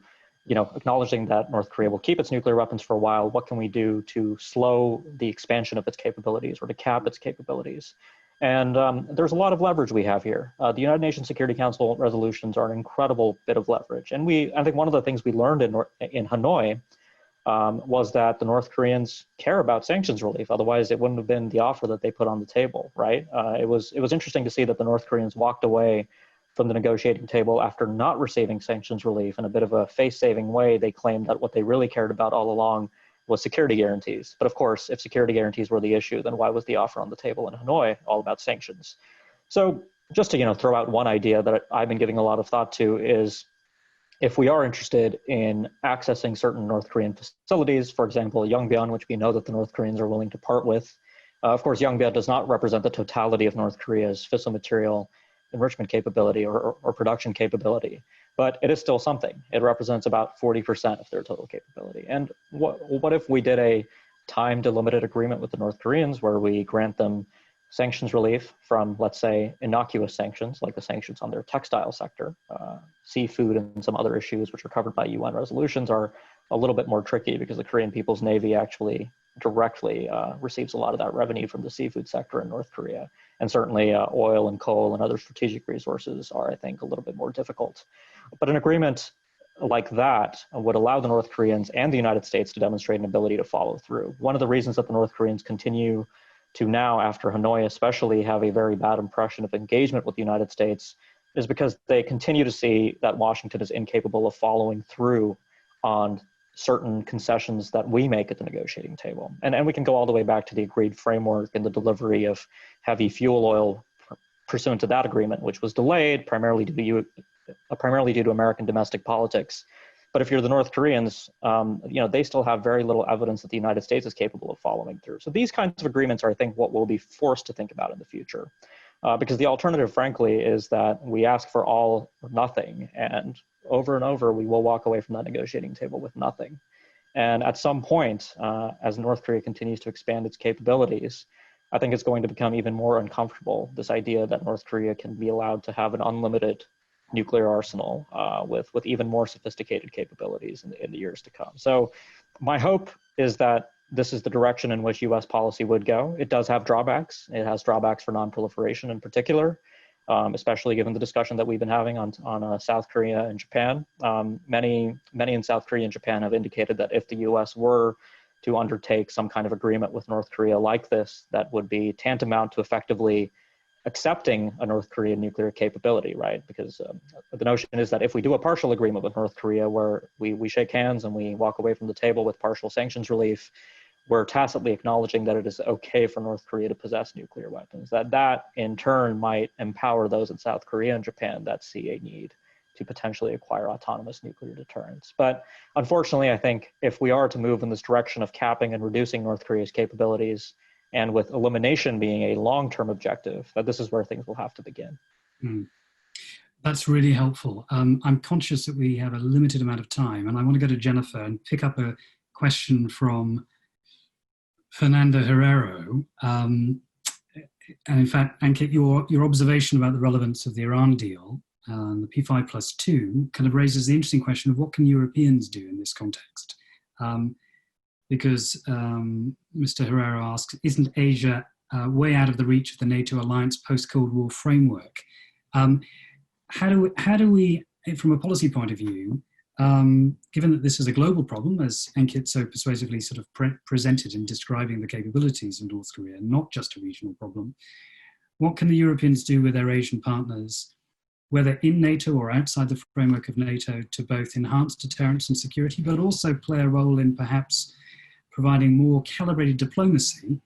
acknowledging that North Korea will keep its nuclear weapons for a while. What can we do to slow the expansion of its capabilities or to cap its capabilities? And there's a lot of leverage we have here. The United Nations Security Council resolutions are an incredible bit of leverage. And I think one of the things we learned in Hanoi was that the North Koreans care about sanctions relief. Otherwise, it wouldn't have been the offer that they put on the table, right? It was interesting to see that the North Koreans walked away from the negotiating table after not receiving sanctions relief in a bit of a face-saving way. They claimed that what they really cared about all along was security guarantees. But of course, if security guarantees were the issue, then why was the offer on the table in Hanoi all about sanctions? So just to throw out one idea that I've been giving a lot of thought to is, if we are interested in accessing certain North Korean facilities, for example, Yongbyon, which we know that the North Koreans are willing to part with. Of course, Yongbyon does not represent the totality of North Korea's fissile material enrichment capability or production capability, but it is still something. It represents about 40% of their total capability. And what if we did a time-delimited agreement with the North Koreans where we grant them sanctions relief from, let's say, innocuous sanctions, like the sanctions on their textile sector? Seafood and some other issues which are covered by UN resolutions are a little bit more tricky because the Korean People's Navy actually directly receives a lot of that revenue from the seafood sector in North Korea. And certainly oil and coal and other strategic resources are, I think, a little bit more difficult. But an agreement like that would allow the North Koreans and the United States to demonstrate an ability to follow through. One of the reasons that the North Koreans continue to now, after Hanoi especially, have a very bad impression of engagement with the United States is because they continue to see that Washington is incapable of following through on certain concessions that we make at the negotiating table. And we can go all the way back to the agreed framework and the delivery of heavy fuel oil pursuant to that agreement, which was delayed primarily due to American domestic politics. But if you're the North Koreans, they still have very little evidence that the United States is capable of following through. So these kinds of agreements are, I think, what we'll be forced to think about in the future. Because the alternative, frankly, is that we ask for all or nothing, and over, we will walk away from that negotiating table with nothing. And at some point, as North Korea continues to expand its capabilities, I think it's going to become even more uncomfortable, this idea that North Korea can be allowed to have an unlimited nuclear arsenal with even more sophisticated capabilities in the years to come. So my hope is that this is the direction in which US policy would go. It does have drawbacks. It has drawbacks for non-proliferation in particular, especially given the discussion that we've been having on South Korea and Japan. Many in South Korea and Japan have indicated that if the US were to undertake some kind of agreement with North Korea like this, that would be tantamount to effectively accepting a North Korean nuclear capability, right? Because the notion is that if we do a partial agreement with North Korea where we shake hands and we walk away from the table with partial sanctions relief, we're tacitly acknowledging that it is okay for North Korea to possess nuclear weapons. That in turn might empower those in South Korea and Japan that see a need to potentially acquire autonomous nuclear deterrence. But unfortunately, I think if we are to move in this direction of capping and reducing North Korea's capabilities, and with elimination being a long-term objective, that this is where things will have to begin. That's really helpful. I'm conscious that we have a limited amount of time, and I want to go to Jennifer and pick up a question from Fernando Herrero. And in fact, Ankit, your observation about the relevance of the Iran deal, the P5+2, kind of raises the interesting question of what can Europeans do in this context? Because Mr. Herrero asks, isn't Asia way out of the reach of the NATO alliance post-Cold War framework? How do we, from a policy point of view, given that this is a global problem, as Ankit so persuasively sort of presented in describing the capabilities of North Korea, not just a regional problem, what can the Europeans do with their Asian partners, whether in NATO or outside the framework of NATO, to both enhance deterrence and security, but also play a role in perhaps providing more calibrated diplomacy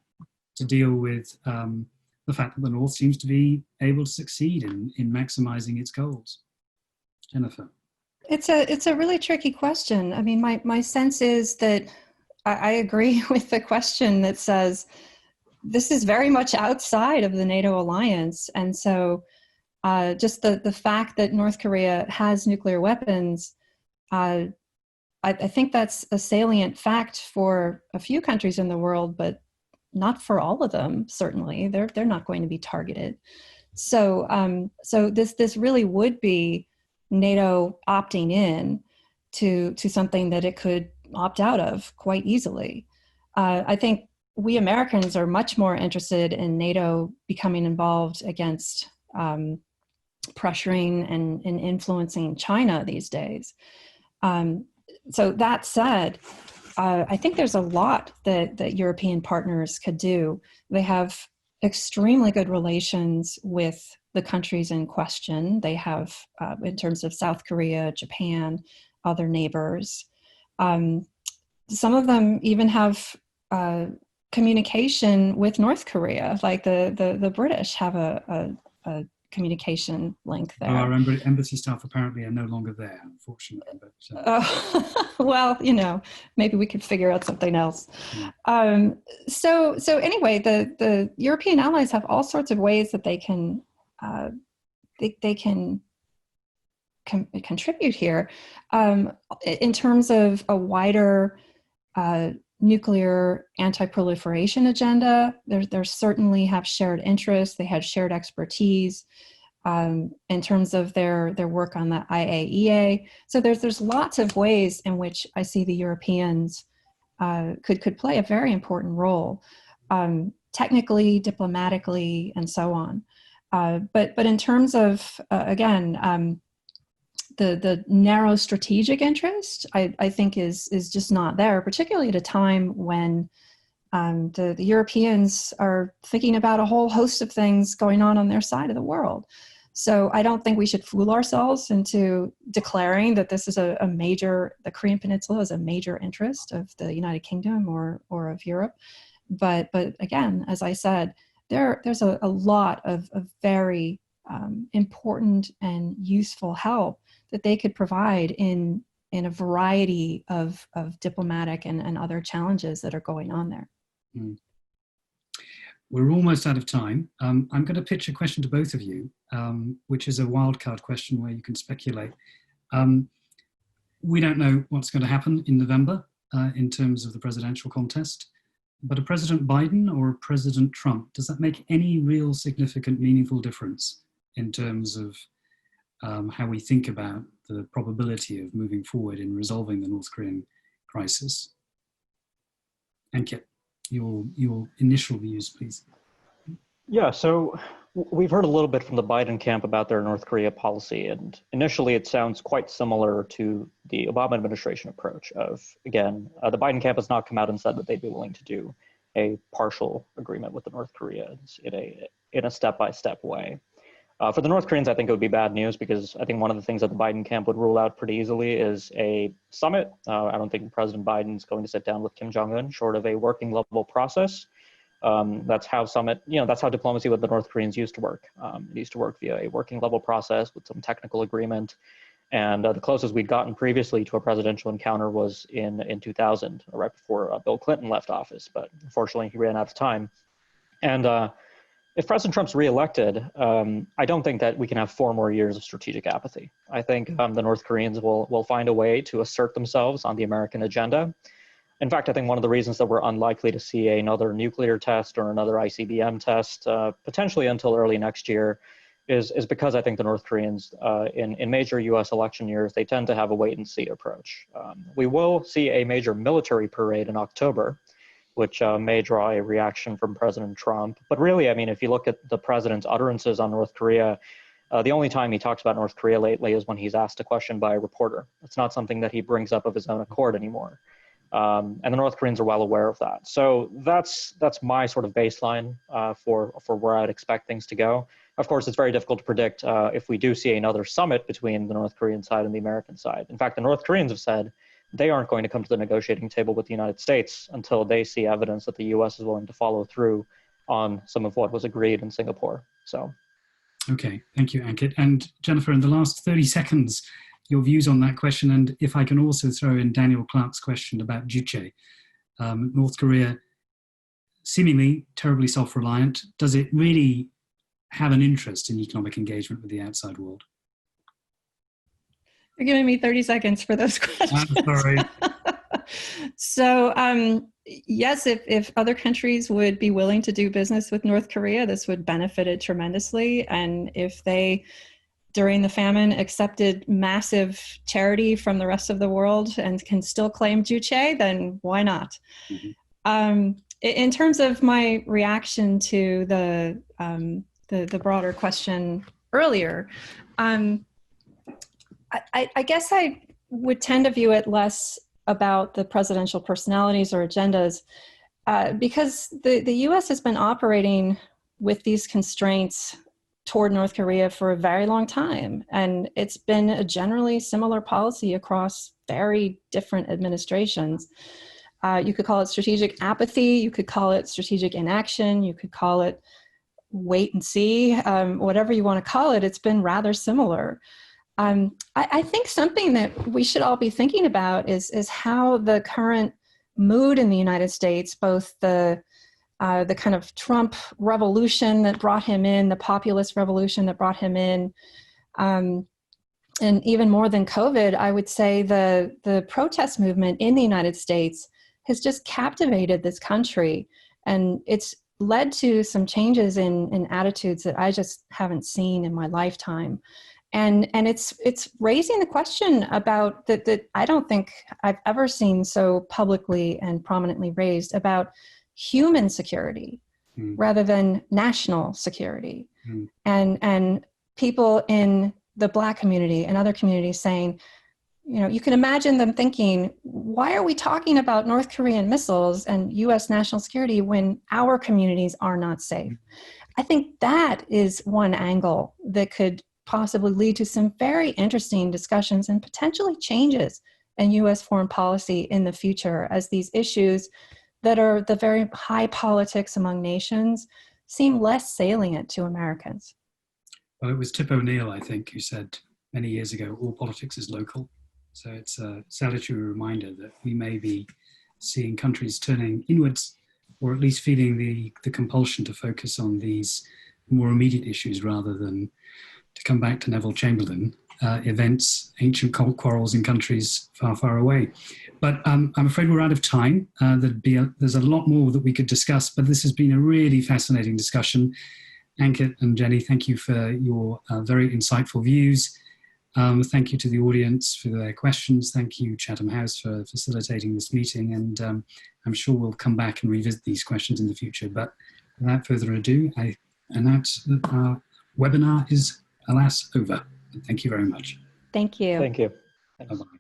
to deal with the fact that the North seems to be able to succeed in maximizing its goals? Jennifer. It's a really tricky question. I mean, my sense is that I agree with the question that says this is very much outside of the NATO alliance. And so just the fact that North Korea has nuclear weapons, I think that's a salient fact for a few countries in the world, but not for all of them, certainly. They're not going to be targeted. So this really would be NATO opting in to something that it could opt out of quite easily. I think we Americans are much more interested in NATO becoming involved against pressuring and influencing China these days. So that said, I think there's a lot that European partners could do. They have extremely good relations with the countries in question. They have, in terms of South Korea, Japan, other neighbors. Some of them even have communication with North Korea, like the British have a communication link there. Our embassy staff apparently are no longer there, unfortunately. But, well, maybe we could figure out something else. Yeah. So anyway, the European allies have all sorts of ways that they can contribute here in terms of a wider nuclear anti-proliferation agenda. There certainly have shared interests. They have shared expertise in terms of their work on the IAEA. So there's lots of ways in which I see the Europeans could play a very important role, technically, diplomatically, and so on. But in terms of again, the narrow strategic interest, I think is just not there, particularly at a time when the Europeans are thinking about a whole host of things going on their side of the world. So I don't think we should fool ourselves into declaring that this is the Korean Peninsula is a major interest of the United Kingdom or of Europe. But again, as I said, there's a lot of very important and useful help that they could provide in a variety of diplomatic and other challenges that are going on there. Mm. We're almost out of time. I'm going to pitch a question to both of you, which is a wildcard question where you can speculate. We don't know what's going to happen in November in terms of the presidential contest, but a President Biden or a President Trump, does that make any real significant, meaningful difference in terms of how we think about the probability of moving forward in resolving the North Korean crisis. Ankit, your initial views, please. Yeah, so we've heard a little bit from the Biden camp about their North Korea policy, and initially it sounds quite similar to the Obama administration approach of, again, the Biden camp has not come out and said that they'd be willing to do a partial agreement with the North Koreans in a step-by-step way. For the North Koreans, I think it would be bad news because I think one of the things that the Biden camp would rule out pretty easily is a summit. I don't think President Biden's going to sit down with Kim Jong-un short of a working level process. That's how that's how diplomacy with the North Koreans used to work. It used to work via a working level process with some technical agreement. And the closest we'd gotten previously to a presidential encounter was in 2000, right before Bill Clinton left office. But unfortunately, he ran out of time. And if President Trump's reelected, I don't think that we can have 4 more years of strategic apathy. I think the North Koreans will find a way to assert themselves on the American agenda. In fact, I think one of the reasons that we're unlikely to see another nuclear test or another ICBM test, potentially until early next year, is because I think the North Koreans, in major U.S. election years, they tend to have a wait-and-see approach. We will see a major military parade in October, which may draw a reaction from President Trump. But really, I mean, if you look at the president's utterances on North Korea, the only time he talks about North Korea lately is when he's asked a question by a reporter. It's not something that he brings up of his own accord anymore. And the North Koreans are well aware of that. So that's my sort of baseline for where I'd expect things to go. Of course, it's very difficult to predict if we do see another summit between the North Korean side and the American side. In fact, the North Koreans have said they aren't going to come to the negotiating table with the United States until they see evidence that the U.S. is willing to follow through on some of what was agreed in Singapore. So, okay, thank you, Ankit. And Jennifer, in the last 30 seconds, your views on that question, and if I can also throw in Daniel Clark's question about Juche. North Korea, seemingly terribly self-reliant. Does it really have an interest in economic engagement with the outside world? You're giving me 30 seconds for those questions. I'm sorry. So yes, if other countries would be willing to do business with North Korea, this would benefit it tremendously. And if they, during the famine, accepted massive charity from the rest of the world and can still claim Juche, then why not? Mm-hmm. In terms of my reaction to the broader question earlier, I guess I would tend to view it less about the presidential personalities or agendas, because the U.S. has been operating with these constraints toward North Korea for a very long time. And it's been a generally similar policy across very different administrations. You could call it strategic apathy, you could call it strategic inaction, you could call it wait and see, whatever you want to call it, it's been rather similar. I think something that we should all be thinking about is how the current mood in the United States, both the kind of Trump revolution that brought him in, the populist revolution that brought him in, and even more than COVID, I would say the protest movement in the United States has just captivated this country. And it's led to some changes in attitudes that I just haven't seen in my lifetime. And it's raising the question about that I don't think I've ever seen so publicly and prominently raised about human security rather than national security. And people in the Black community and other communities saying, you know, you can imagine them thinking, why are we talking about North Korean missiles and US national security when our communities are not safe? I think that is one angle that could possibly lead to some very interesting discussions and potentially changes in US foreign policy in the future, as these issues that are the very high politics among nations seem less salient to Americans. Well, it was Tip O'Neill, I think, who said many years ago, all politics is local. So it's a salutary reminder that we may be seeing countries turning inwards, or at least feeling the compulsion to focus on these more immediate issues rather than, to come back to Neville Chamberlain, events, ancient quarrels in countries far, far away. But I'm afraid we're out of time. There's a lot more that we could discuss, but this has been a really fascinating discussion. Ankit and Jenny, thank you for your very insightful views. Thank you to the audience for their questions. Thank you, Chatham House, for facilitating this meeting. And I'm sure we'll come back and revisit these questions in the future. But without further ado, I announce that our webinar is, alas, over. Thank you very much. Thank you. Thank you. Bye-bye.